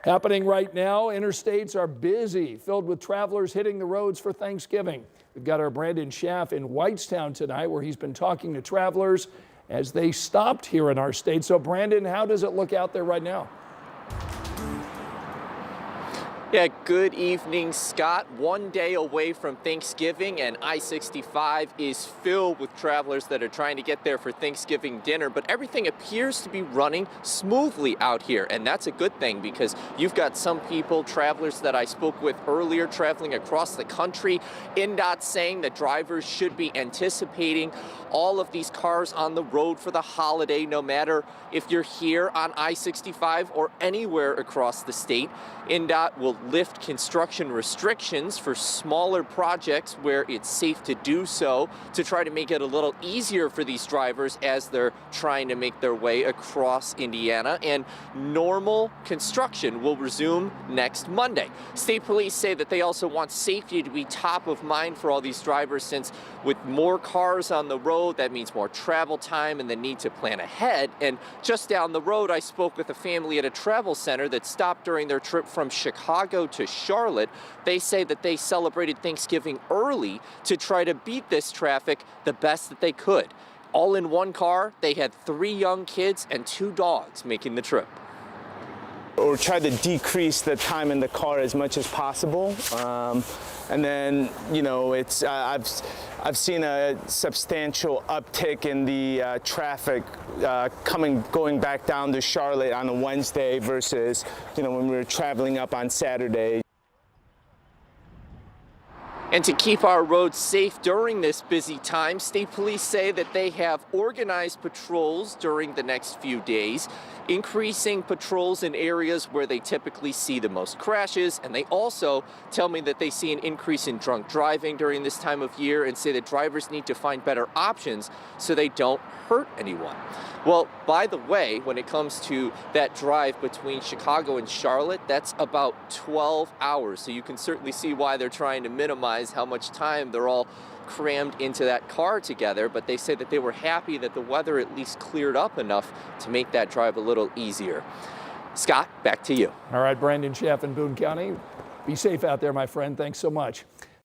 Happening right now, interstates are busy, filled with travelers hitting the roads for Thanksgiving. We've got our Brandon Schaff in Whitestown tonight, where he's been talking to travelers as they stopped here in our state. So Brandon, how does it look out there right now? Yeah, good evening, Scott. One day away from Thanksgiving, and I-65 is filled with travelers that are trying to get there for Thanksgiving dinner, but everything appears to be running smoothly out here, and that's a good thing because you've got some people, travelers that I spoke with earlier, traveling across the country. INDOT saying that drivers should be anticipating all of these cars on the road for the holiday, no matter if you're here on I-65 or anywhere across the state. INDOT will lift construction restrictions for smaller projects where it's safe to do so, to try to make it a little easier for these drivers as they're trying to make their way across Indiana. And normal construction will resume next Monday. State police say that they also want safety to be top of mind for all these drivers, since with more cars on the road, that means more travel time and the need to plan ahead. And just down the road, I spoke with a family at a travel center that stopped during their trip from Chicago to Charlotte. They say that they celebrated Thanksgiving early to try to beat this traffic the best that they could. All in one car, they had 3 young kids and 2 dogs making the trip. Or try to decrease the time in the car as much as possible. And then, you know, I've seen a substantial uptick in the traffic going back down to Charlotte on a Wednesday versus, you know, when we were traveling up on Saturday. And to keep our roads safe during this busy time, state police say that they have organized patrols during the next few days, increasing patrols in areas where they typically see the most crashes. And they also tell me that they see an increase in drunk driving during this time of year, and say that drivers need to find better options so they don't hurt anyone. Well, by the way, when it comes to that drive between Chicago and Charlotte, that's about 12 hours. So you can certainly see why they're trying to minimize how much time they're all crammed into that car together. But they say that they were happy that the weather at least cleared up enough to make that drive a little easier. Scott, back to you. All right, Brandon Schaff in Boone County. Be safe out there, my friend. Thanks so much.